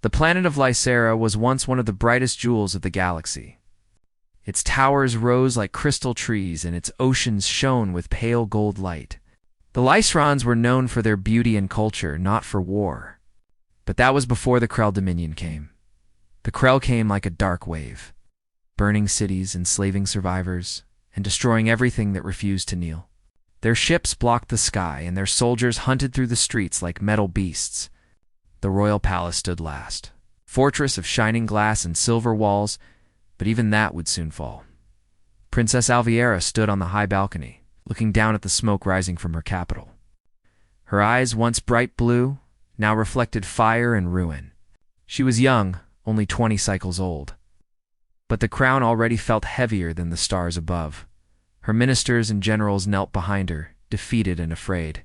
The planet of Lycera was once one of the brightest jewels of the galaxy. Its towers rose like crystal trees, and its oceans shone with pale gold light. The Lycerons were known for their beauty and culture, not for war. But that was before the Krell Dominion came. The Krell came like a dark wave, burning cities, enslaving survivors, and destroying everything that refused to kneel. Their ships blocked the sky, and their soldiers hunted through the streets like metal beasts. The royal palace stood last, fortress of shining glass and silver walls, but even that would soon fall. Princess Alviera stood on the high balcony, looking down at the smoke rising from her capital. Her eyes, once bright blue, now reflected fire and ruin. She was young, only 20 cycles old. But the crown already felt heavier than the stars above. Her ministers and generals knelt behind her, defeated and afraid.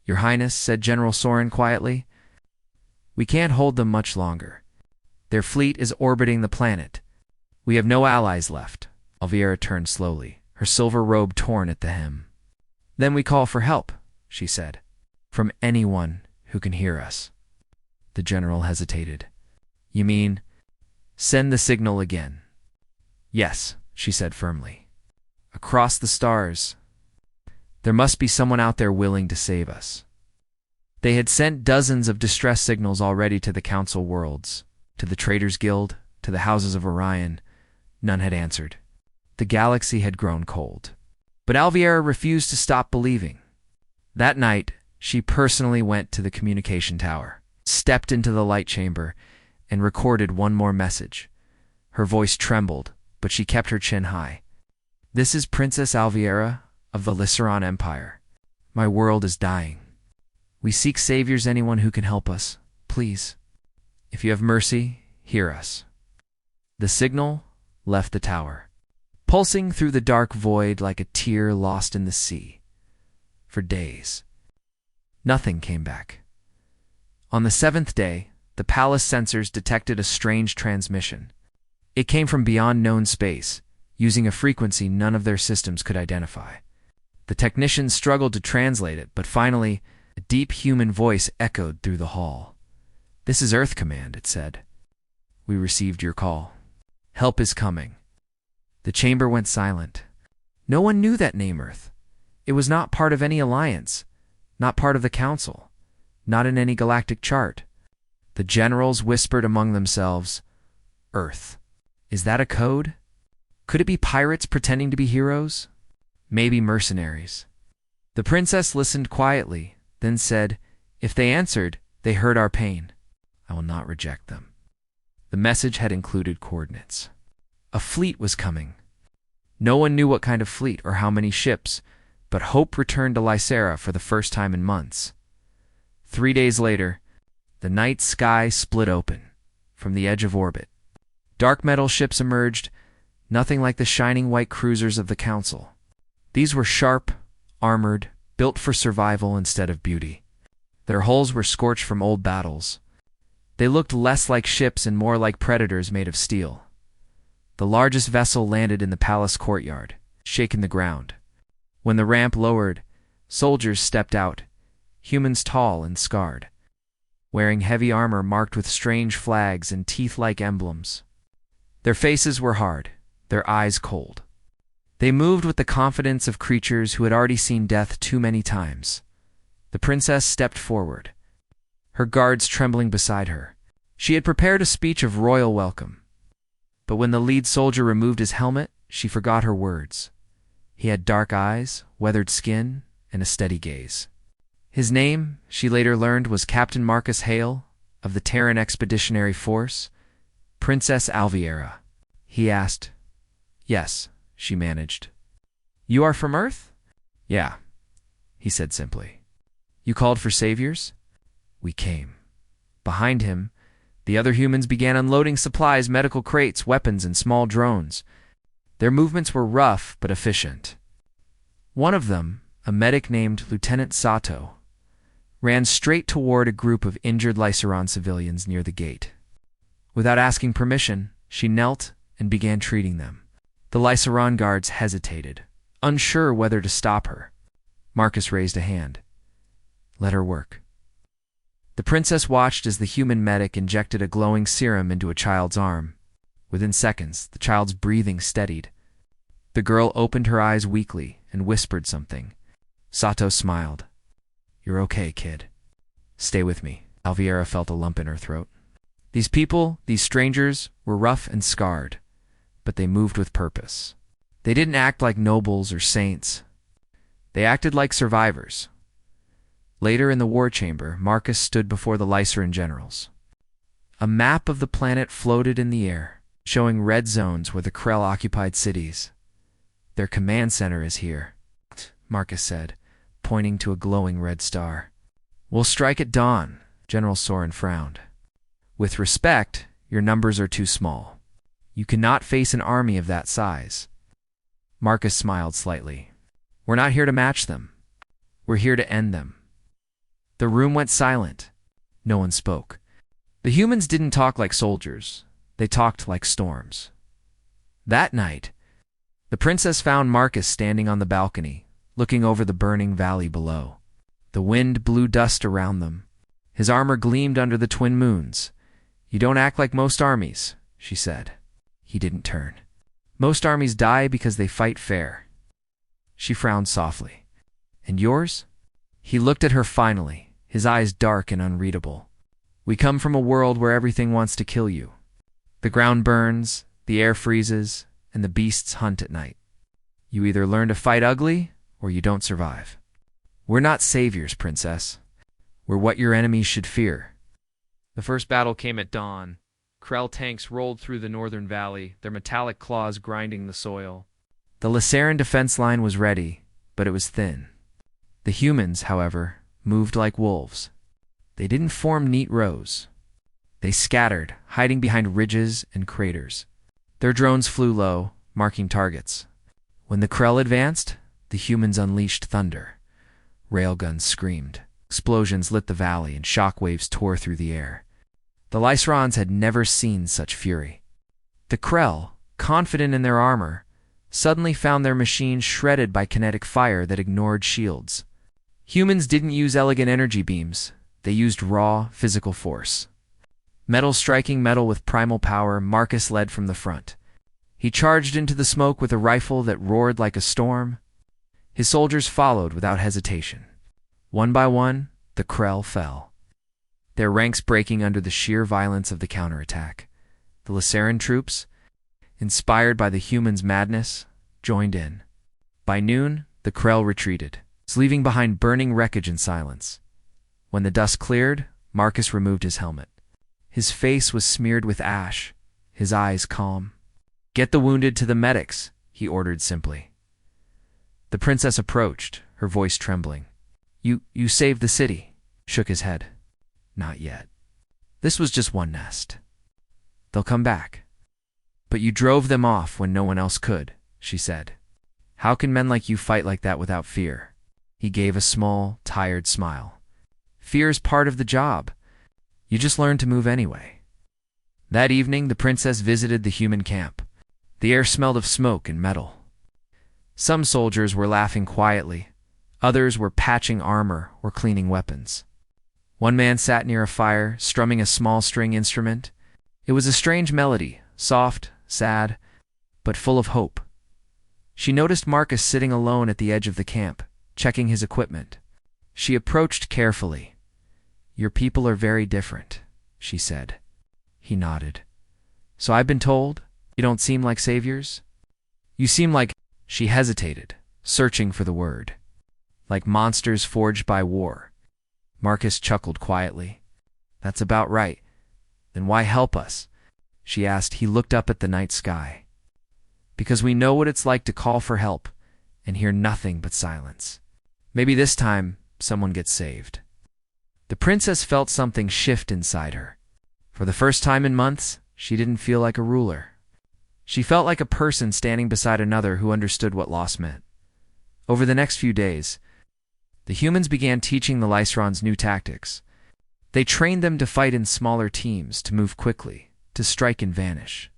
"Your Highness," said General Soren quietly, "we can't hold them much longer. Their fleet is orbiting the planet. We have no allies left." Alviera turned slowly, her silver robe torn at the hem. "Then we call for help," she said, "from anyone who can hear us." The general hesitated. "You mean, send the signal again?" "Yes," she said firmly. "Across the stars. There must be someone out there willing to save us." They had sent dozens of distress signals already to the Council worlds, to the Traders Guild, to the Houses of Orion. None had answered. The galaxy had grown cold. But Alviera refused to stop believing. That night, she personally went to the communication tower, stepped into the light chamber, and recorded one more message. Her voice trembled, but she kept her chin high. "This is Princess Alviera of the Lyceron Empire. My world is dying. We seek saviors, anyone who can help us. Please, if you have mercy, hear us." The signal left the tower, pulsing through the dark void like a tear lost in the sea. For days, nothing came back. On the 7th day, the palace sensors detected a strange transmission. It came from beyond known space, using a frequency none of their systems could identify. The technicians struggled to translate it, but finally, a deep human voice echoed through the hall. "This is Earth Command," it said. "We received your call. Help is coming." The chamber went silent. No one knew that name, Earth. It was not part of any alliance, not part of the Council, not in any galactic chart. The generals whispered among themselves, "Earth. Is that a code? Could it be pirates pretending to be heroes? Maybe mercenaries." The princess listened quietly, then said, "If they answered, they heard our pain. I will not reject them." The message had included coordinates. A fleet was coming. No one knew what kind of fleet or how many ships, but hope returned to Lycera for the first time in months. 3 days later, the night sky split open from the edge of orbit. Dark metal ships emerged, nothing like the shining white cruisers of the Council. These were sharp, armored, built for survival instead of beauty. Their hulls were scorched from old battles. They looked less like ships and more like predators made of steel. The largest vessel landed in the palace courtyard, shaking the ground. When the ramp lowered, soldiers stepped out, humans tall and scarred, wearing heavy armor marked with strange flags and teeth-like emblems. Their faces were hard, their eyes cold. They moved with the confidence of creatures who had already seen death too many times. The princess stepped forward, her guards trembling beside her. She had prepared a speech of royal welcome. But when the lead soldier removed his helmet, she forgot her words. He had dark eyes, weathered skin, and a steady gaze. His name, she later learned, was Captain Marcus Hale of the Terran Expeditionary Force, Princess Alviera. He asked. "Yes," she managed. "You are from Earth?" "Yeah," he said simply. "You called for saviors?" "We came." Behind him, the other humans began unloading supplies, medical crates, weapons, and small drones. Their movements were rough but efficient. One of them, a medic named Lieutenant Sato, ran straight toward a group of injured Lyceron civilians near the gate. Without asking permission, she knelt and began treating them. The Lyceron guards hesitated, unsure whether to stop her. Marcus raised a hand. "Let her work." The princess watched as the human medic injected a glowing serum into a child's arm. Within seconds, the child's breathing steadied. The girl opened her eyes weakly and whispered something. Sato smiled. "You're okay, kid. Stay with me." Alviera felt a lump in her throat. These people, these strangers, were rough and scarred, but they moved with purpose. They didn't act like nobles or saints. They acted like survivors. Later in the war chamber, Marcus stood before the Lyceran generals. A map of the planet floated in the air, showing red zones where the Krell occupied cities. "Their command center is here," Marcus said, pointing to a glowing red star. "We'll strike at dawn," General Soren frowned. "With respect, your numbers are too small. You cannot face an army of that size." Marcus smiled slightly. "We're not here to match them. We're here to end them." The room went silent. No one spoke. The humans didn't talk like soldiers. They talked like storms. That night, the princess found Marcus standing on the balcony, looking over the burning valley below. The wind blew dust around them. His armor gleamed under the twin moons. "You don't act like most armies," she said. He didn't turn. "Most armies die because they fight fair." She frowned softly. "And yours?" He looked at her finally, his eyes dark and unreadable. "We come from a world where everything wants to kill you. The ground burns, the air freezes, and the beasts hunt at night. You either learn to fight ugly, or you don't survive. We're not saviors, princess. We're what your enemies should fear." The first battle came at dawn. Krell tanks rolled through the northern valley, their metallic claws grinding the soil. The Lyceran defense line was ready, but it was thin. The humans, however, moved like wolves. They didn't form neat rows. They scattered, hiding behind ridges and craters. Their drones flew low, marking targets. When the Krell advanced, the humans unleashed thunder. Railguns screamed. Explosions lit the valley, and shockwaves tore through the air. The Lycerans had never seen such fury. The Krell, confident in their armor, suddenly found their machines shredded by kinetic fire that ignored shields. Humans didn't use elegant energy beams. They used raw, physical force. Metal striking metal with primal power, Marcus led from the front. He charged into the smoke with a rifle that roared like a storm. His soldiers followed without hesitation. One by one, the Krell fell, their ranks breaking under the sheer violence of the counterattack. The Lyceran troops, inspired by the humans' madness, joined in. By noon, the Krell retreated, leaving behind burning wreckage and silence. When the dust cleared, Marcus removed his helmet. His face was smeared with ash, his eyes calm. "Get the wounded to the medics," he ordered simply. The princess approached, her voice trembling. You saved the city," shook his head. "Not yet. This was just one nest. They'll come back." "But you drove them off when no one else could," she said. "How can men like you fight like that without fear?" He gave a small, tired smile. "Fear is part of the job. You just learn to move anyway." That evening, the princess visited the human camp. The air smelled of smoke and metal. Some soldiers were laughing quietly. Others were patching armor or cleaning weapons. One man sat near a fire, strumming a small string instrument. It was a strange melody, soft, sad, but full of hope. She noticed Marcus sitting alone at the edge of the camp, checking his equipment. She approached carefully. "Your people are very different," she said. He nodded. "So I've been told? You don't seem like saviors?" "You seem like—" She hesitated, searching for the word. "Like monsters forged by war." Marcus chuckled quietly. "That's about right. Then why help us?" she asked. He looked up at the night sky. "Because we know what it's like to call for help and hear nothing but silence. Maybe this time someone gets saved." The princess felt something shift inside her. For the first time in months, she didn't feel like a ruler. She felt like a person standing beside another who understood what loss meant. Over the next few days, the humans began teaching the Lycerans new tactics. They trained them to fight in smaller teams, to move quickly, to strike and vanish.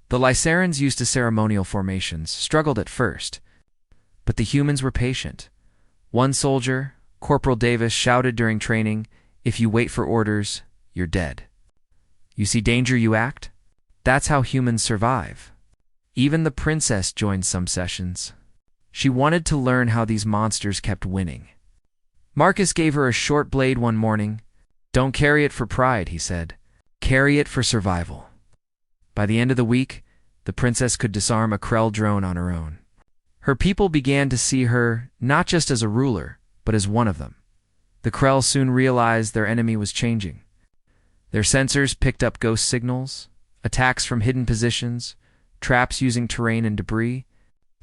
The Lycerans, used to ceremonial formations, struggled at first, but the humans were patient. One soldier, Corporal Davis, shouted during training, If you wait for orders, you're dead. You see danger, you act? That's how humans survive. Even the princess joined some sessions. She wanted to learn how these monsters kept winning. Marcus gave her a short blade one morning. Don't carry it for pride, he said. Carry it for survival. By the end of the week, the princess could disarm a Krell drone on her own. Her people began to see her not just as a ruler, but as one of them. The Krell soon realized their enemy was changing. Their sensors picked up ghost signals, attacks from hidden positions, traps using terrain and debris.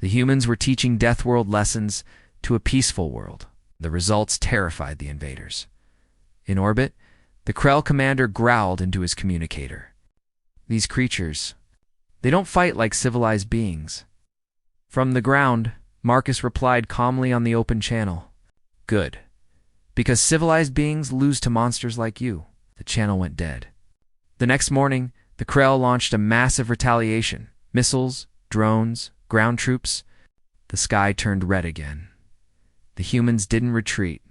The humans were teaching DEATHWORLD lessons to a peaceful world. The results terrified the invaders. In orbit, the Krell commander growled into his communicator. These creatures, they don't fight like civilized beings. From the ground, Marcus replied calmly on the open channel. Good. Because civilized beings lose to monsters like you. The channel went dead. The next morning, the Krell launched a massive retaliation. Missiles, drones, ground troops. The sky turned red again. The humans didn't retreat.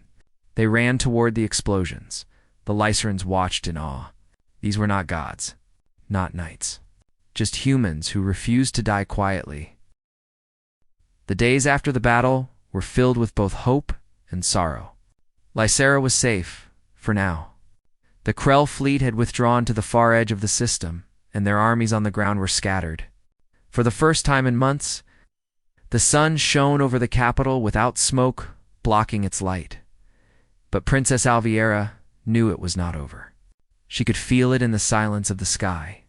They ran toward the explosions. The Lycerans watched in awe. These were not gods, not knights, just humans who refused to die quietly. The days after the battle were filled with both hope and sorrow. Lycera was safe, for now. The Krell fleet had withdrawn to the far edge of the system, and their armies on the ground were scattered. For the first time in months, the sun shone over the capital without smoke blocking its light. But Princess Alviera knew it was not over. She could feel it in the silence of the sky.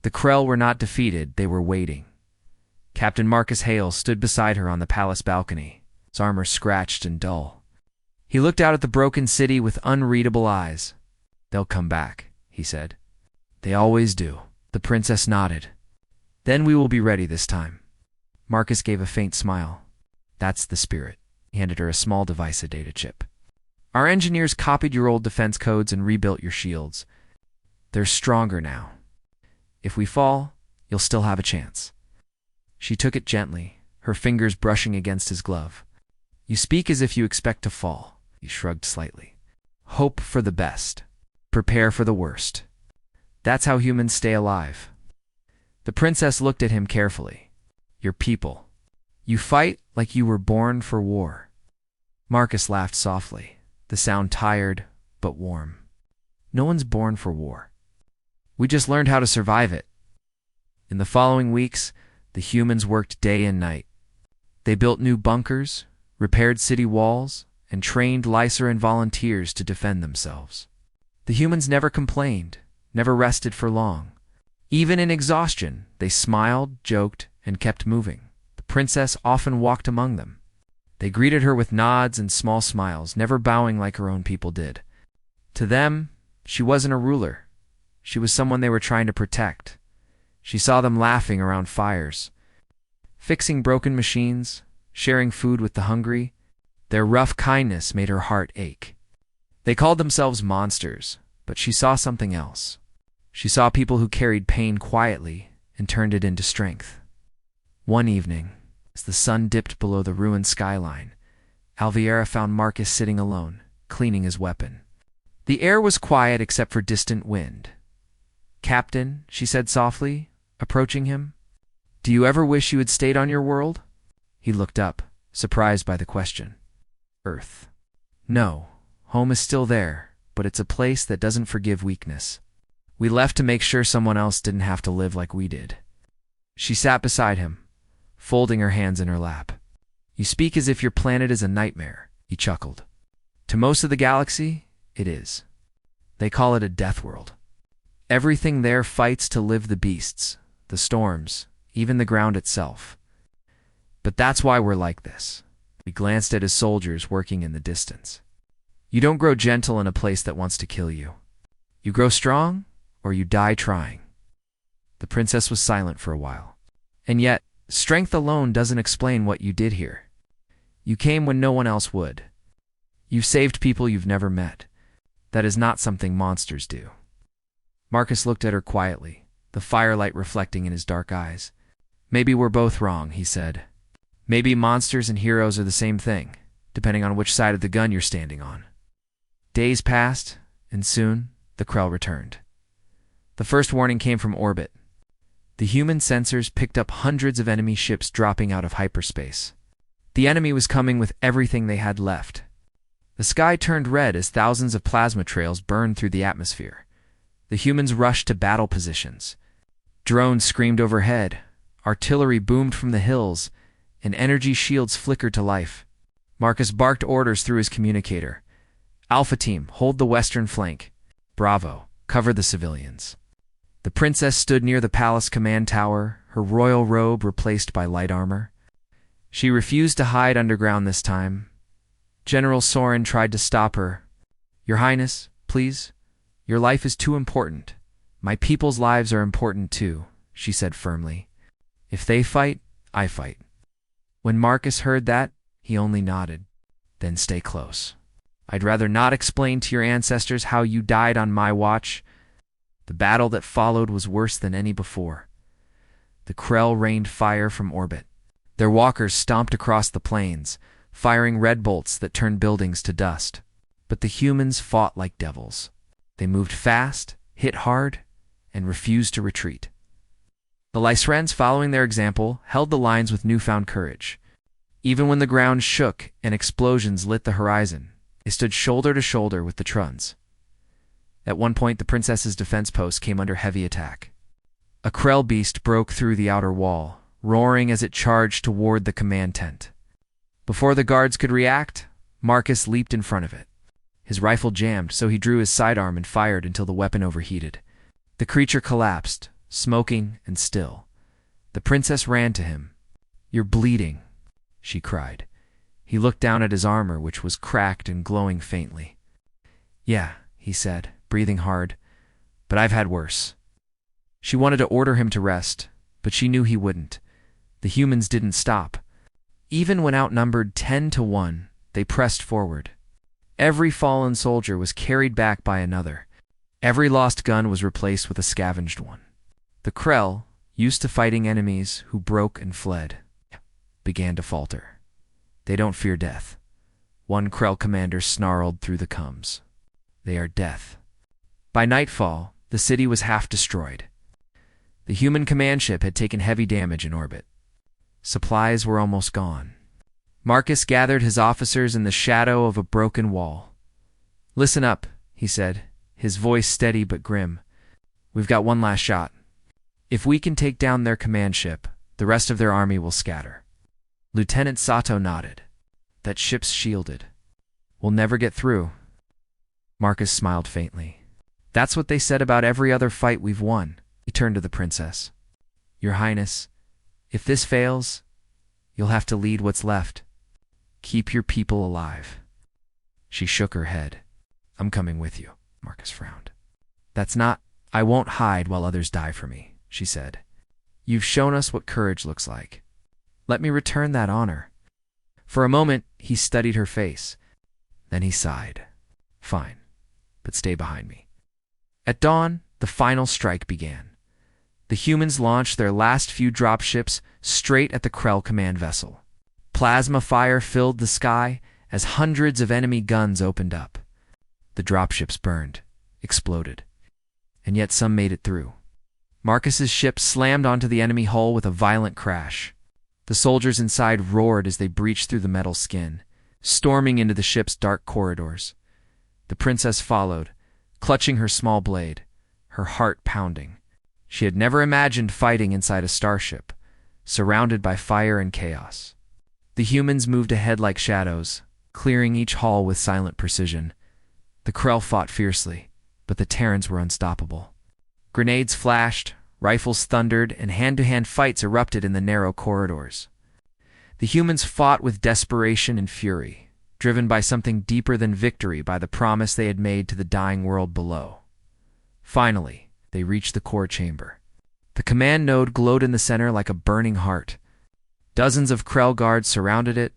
The Krell were not defeated, they were waiting. Captain Marcus Hale stood beside her on the palace balcony, his armor scratched and dull. He looked out at the broken city with unreadable eyes. They'll come back, he said. They always do. The princess nodded. Then we will be ready this time. Marcus gave a faint smile. That's the spirit. He handed her a small device, a data chip. Our engineers copied your old defense codes and rebuilt your shields. They're stronger now. If we fall, you'll still have a chance. She took it gently, her fingers brushing against his glove. You speak as if you expect to fall. He shrugged slightly. Hope for the best. Prepare for the worst. That's how humans stay alive. The princess looked at him carefully. Your people. You fight like you were born for war. Marcus laughed softly, the sound tired but warm. No one's born for war. We just learned how to survive it. In the following weeks, the humans worked day and night. They built new bunkers, repaired city walls, and trained Lyceran volunteers to defend themselves. The humans never complained, never rested for long. Even in exhaustion, they smiled, joked, and kept moving. The princess often walked among them. They greeted her with nods and small smiles, never bowing like her own people did. To them, she wasn't a ruler. She was someone they were trying to protect. She saw them laughing around fires, fixing broken machines, sharing food with the hungry. Their rough kindness made her heart ache. They called themselves monsters, but she saw something else. She saw people who carried pain quietly and turned it into strength. One evening, as the sun dipped below the ruined skyline, Alviera found Marcus sitting alone, cleaning his weapon. The air was quiet except for distant wind. Captain, she said softly, approaching him, do you ever wish you had stayed on your world? He looked up, surprised by the question. Earth. No, home is still there, but it's a place that doesn't forgive weakness. We left to make sure someone else didn't have to live like we did. She sat beside him, folding her hands in her lap. You speak as if your planet is a nightmare, he chuckled. To most of the galaxy, it is. They call it a death world. Everything there fights to live, the beasts, the storms, even the ground itself. But that's why we're like this. He glanced at his soldiers working in the distance. You don't grow gentle in a place that wants to kill you. You grow strong, or you die trying. The princess was silent for a while. And yet, strength alone doesn't explain what you did here. You came when no one else would. You've saved people you've never met. That is not something monsters do. Marcus looked at her quietly, the firelight reflecting in his dark eyes. Maybe we're both wrong, he said. Maybe monsters and heroes are the same thing, depending on which side of the gun you're standing on. Days passed, and soon the Krell returned. The first warning came from orbit. The human sensors picked up hundreds of enemy ships dropping out of hyperspace. The enemy was coming with everything they had left. The sky turned red as thousands of plasma trails burned through the atmosphere. The humans rushed to battle positions. Drones screamed overhead, artillery boomed from the hills, and energy shields flickered to life. Marcus barked orders through his communicator. Alpha Team, hold the western flank. Bravo, cover the civilians. The princess stood near the palace command tower, her royal robe replaced by light armor. She refused to hide underground this time. General Soren tried to stop her. Your Highness, please. Your life is too important. My people's lives are important too, she said firmly. If they fight, I fight. When Marcus heard that, he only nodded. Then stay close. I'd rather not explain to your ancestors how you died on my watch. The battle that followed was worse than any before. The Krell rained fire from orbit. Their walkers stomped across the plains, firing red bolts that turned buildings to dust. But the humans fought like devils. They moved fast, hit hard, and refused to retreat. The Lysrens, following their example, held the lines with newfound courage. Even when the ground shook and explosions lit the horizon, they stood shoulder to shoulder with the Truns. At one point, the princess's defense post came under heavy attack. A Krell beast broke through the outer wall, roaring as it charged toward the command tent. Before the guards could react, Marcus leaped in front of it. His rifle jammed, so he drew his sidearm and fired until the weapon overheated. The creature collapsed, smoking and still. The princess ran to him. "You're bleeding," she cried. He looked down at his armor, which was cracked and glowing faintly. "Yeah," he said, breathing hard, "but I've had worse." She wanted to order him to rest, but she knew he wouldn't. The humans didn't stop. Even when outnumbered 10-1, they pressed forward. Every fallen soldier was carried back by another. Every lost gun was replaced with a scavenged one. The Krell, used to fighting enemies who broke and fled, began to falter. They don't fear death. One Krell commander snarled through the coms. They are death. By nightfall, the city was half destroyed. The human command ship had taken heavy damage in orbit. Supplies were almost gone. Marcus gathered his officers in the shadow of a broken wall. "Listen up," he said, his voice steady but grim. "We've got one last shot. If we can take down their command ship, the rest of their army will scatter." Lieutenant Sato nodded. "That ship's shielded. We'll never get through." Marcus smiled faintly. "That's what they said about every other fight we've won." He turned to the princess. "Your Highness, if this fails, you'll have to lead what's left. Keep your people alive." She shook her head. "I'm coming with you," Marcus frowned. "That's not— I won't hide while others die for me," she said. "You've shown us what courage looks like. Let me return that honor." For a moment, he studied her face. Then he sighed. "Fine, but stay behind me." At dawn, the final strike began. The humans launched their last few dropships straight at the Krell command vessel. Plasma fire filled the sky as hundreds of enemy guns opened up. The dropships burned, exploded, and yet some made it through. Marcus's ship slammed onto the enemy hull with a violent crash. The soldiers inside roared as they breached through the metal skin, storming into the ship's dark corridors. The princess followed, clutching her small blade, her heart pounding. She had never imagined fighting inside a starship, surrounded by fire and chaos. The humans moved ahead like shadows, clearing each hull with silent precision. The Krell fought fiercely, but the Terrans were unstoppable. Grenades flashed, rifles thundered, and hand-to-hand fights erupted in the narrow corridors. The humans fought with desperation and fury, driven by something deeper than victory, by the promise they had made to the dying world below. Finally, they reached the core chamber. The command node glowed in the center like a burning heart. Dozens of Krell guards surrounded it.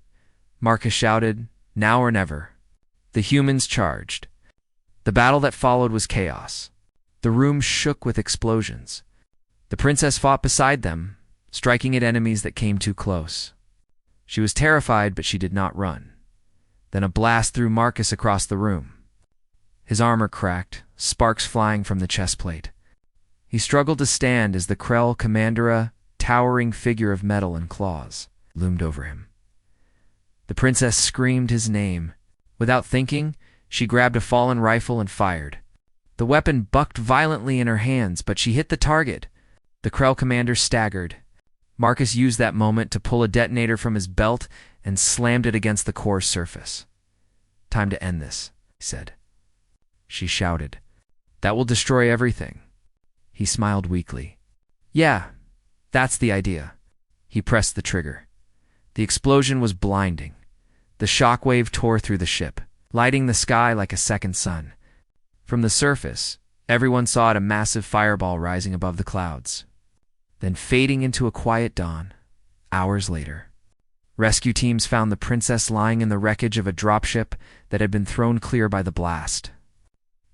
Marcus shouted, "Now or never." The humans charged. The battle that followed was chaos. The room shook with explosions. The princess fought beside them, striking at enemies that came too close. She was terrified, but she did not run. Then a blast threw Marcus across the room. His armor cracked, sparks flying from the chest plate. He struggled to stand as the Krell commander, a towering figure of metal and claws, loomed over him. The princess screamed his name. Without thinking, she grabbed a fallen rifle and fired. The weapon bucked violently in her hands, but she hit the target. The Krell commander staggered. Marcus used that moment to pull a detonator from his belt and slammed it against the core surface. "Time to end this," he said. She shouted, "That will destroy everything." He smiled weakly. "Yeah, that's the idea." He pressed the trigger. The explosion was blinding. The shockwave tore through the ship, lighting the sky like a second sun. From the surface, everyone saw it a massive fireball rising above the clouds, then fading into a quiet dawn. Hours later, rescue teams found the princess lying in the wreckage of a dropship that had been thrown clear by the blast.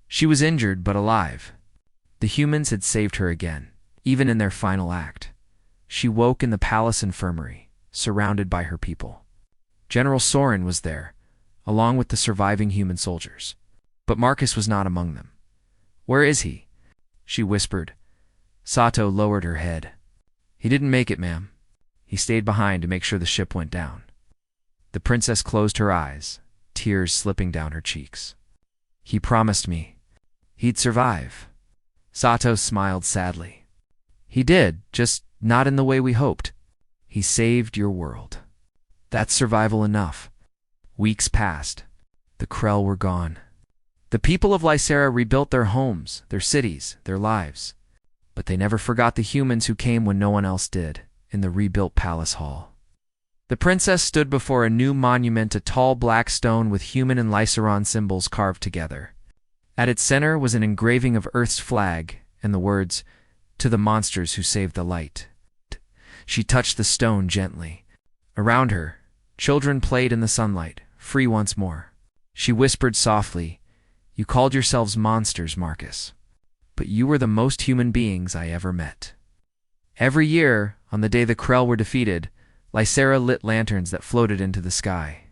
She was injured but alive. The humans had saved her again, even in their final act. She woke in the palace infirmary, surrounded by her people. General Storym was there, along with the surviving human soldiers. But Marcus was not among them. "Where is he?" she whispered. Sato lowered her head. "He didn't make it, ma'am. He stayed behind to make sure the ship went down." The princess closed her eyes, tears slipping down her cheeks. "He promised me he'd survive." Sato smiled sadly. "He did, just not in the way we hoped. He saved your world. That's survival enough." Weeks passed. The Krell were gone. The people of Lysera rebuilt their homes, their cities, their lives. But they never forgot the humans who came when no one else did, in the rebuilt palace hall. The princess stood before a new monument, a tall black stone with human and Lyseron symbols carved together. At its center was an engraving of Earth's flag and the words, "To the monsters who saved the light." She touched the stone gently. Around her, children played in the sunlight, free once more. She whispered softly, "You called yourselves monsters, Marcus, but you were the most human beings I ever met." Every year, on the day the Krell were defeated, Lysera lit lanterns that floated into the sky.